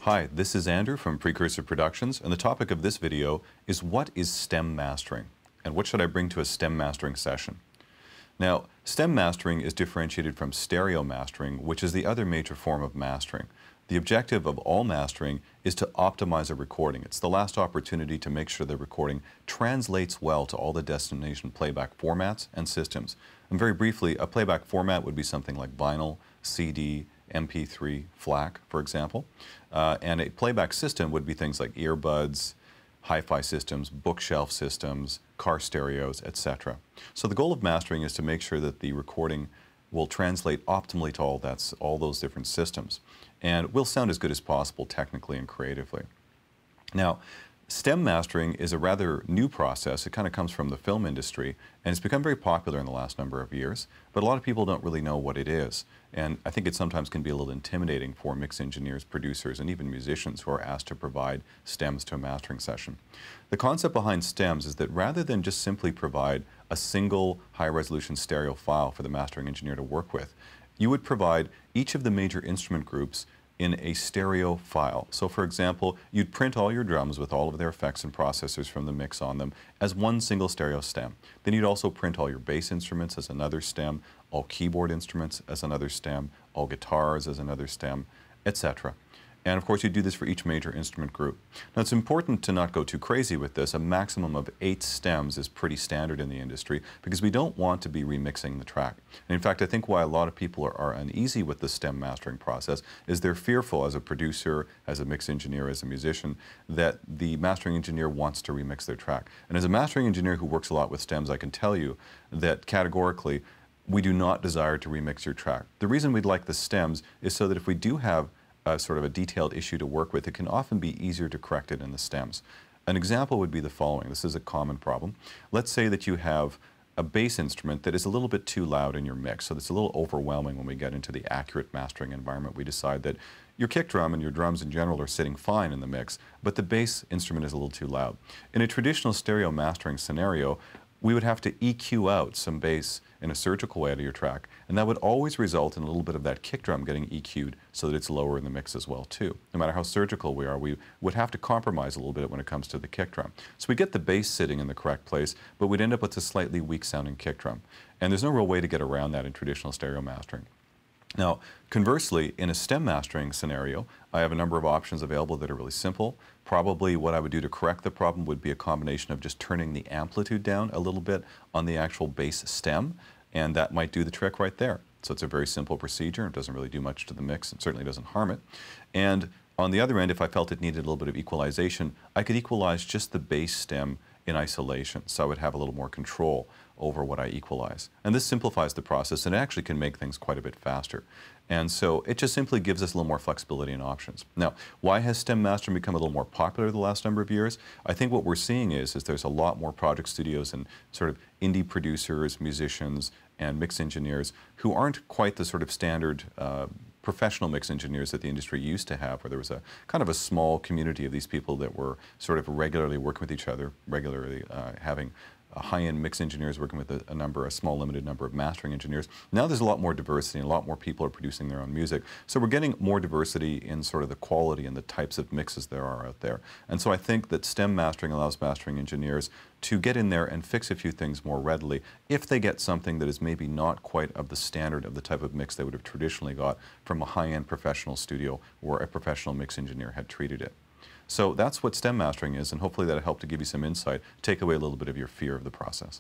Hi, this is Andrew from Precursor Productions, and the topic of this video is what is stem mastering, and what should I bring to a stem mastering session? Now, stem mastering is differentiated from stereo mastering, which is the other major form of mastering. The objective of all mastering is to optimize a recording. It's the last opportunity to make sure the recording translates well to all the destination playback formats and systems. And very briefly, a playback format would be something like vinyl, CD, MP3, FLAC, for example. And a playback system would be things like earbuds, hi-fi systems, bookshelf systems, car stereos, etc. So the goal of mastering is to make sure that the recording will translate optimally to all those different systems, and will sound as good as possible technically and creatively. Now, stem mastering is a rather new process. It kind of comes from the film industry, and it's become very popular in the last number of years, but a lot of people don't really know what it is. And I think it sometimes can be a little intimidating for mix engineers, producers, and even musicians who are asked to provide stems to a mastering session. The concept behind stems is that rather than just simply provide a single high-resolution stereo file for the mastering engineer to work with, you would provide each of the major instrument groups in a stereo file. So for example, you'd print all your drums with all of their effects and processors from the mix on them as one single stereo stem. Then you'd also print all your bass instruments as another stem, all keyboard instruments as another stem, all guitars as another stem, etc. And of course, you do this for each major instrument group. Now, it's important to not go too crazy with this. A maximum of 8 stems is pretty standard in the industry because we don't want to be remixing the track. And in fact, I think why a lot of people are uneasy with the stem mastering process is they're fearful as a producer, as a mix engineer, as a musician, that the mastering engineer wants to remix their track. And as a mastering engineer who works a lot with stems, I can tell you that categorically, we do not desire to remix your track. The reason we'd like the stems is so that if we do have sort of a detailed issue to work with, it can often be easier to correct it in the stems. An example would be the following. This is a common problem. Let's say that you have a bass instrument that is a little bit too loud in your mix, so it's a little overwhelming when we get into the accurate mastering environment. We decide that your kick drum and your drums in general are sitting fine in the mix, but the bass instrument is a little too loud. In a traditional stereo mastering scenario, we would have to EQ out some bass in a surgical way out of your track, and that would always result in a little bit of that kick drum getting EQ'd so that it's lower in the mix as well too. No matter how surgical we are, we would have to compromise a little bit when it comes to the kick drum. So we get the bass sitting in the correct place, but we'd end up with a slightly weak sounding kick drum. And there's no real way to get around that in traditional stereo mastering. Now, conversely, in a stem mastering scenario, I have a number of options available that are really simple. Probably what I would do to correct the problem would be a combination of just turning the amplitude down a little bit on the actual bass stem, and that might do the trick right there. So it's a very simple procedure. It doesn't really do much to the mix. It certainly doesn't harm it. And on the other end, if I felt it needed a little bit of equalization, I could equalize just the bass stem in isolation, so I would have a little more control over what I equalize. And this simplifies the process, and it actually can make things quite a bit faster. And so it just simply gives us a little more flexibility and options. Now, why has stem mastering become a little more popular the last number of years? I think what we're seeing is there's a lot more project studios and sort of indie producers, musicians, and mix engineers who aren't quite the sort of standard professional mix engineers that the industry used to have, where there was a kind of a small community of these people that were sort of regularly working with each other, regularly having high-end mix engineers working with a small limited number of mastering engineers. Now there's a lot more diversity, and a lot more people are producing their own music. So we're getting more diversity in sort of the quality and the types of mixes there are out there. And so I think that stem mastering allows mastering engineers to get in there and fix a few things more readily if they get something that is maybe not quite of the standard of the type of mix they would have traditionally got from a high-end professional studio where a professional mix engineer had treated it. So that's what stem mastering is, and hopefully that'll help to give you some insight, take away a little bit of your fear of the process.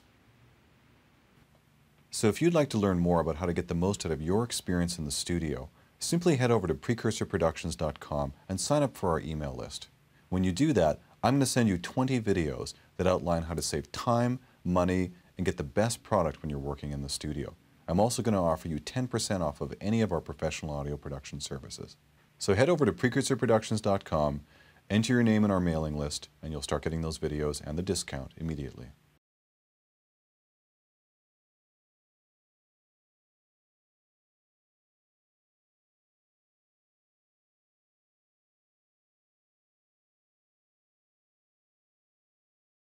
So if you'd like to learn more about how to get the most out of your experience in the studio, simply head over to precursorproductions.com and sign up for our email list. When you do that, I'm going to send you 20 videos that outline how to save time, money, and get the best product when you're working in the studio. I'm also going to offer you 10% off of any of our professional audio production services. So head over to precursorproductions.com, enter your name in our mailing list, and you'll start getting those videos and the discount immediately.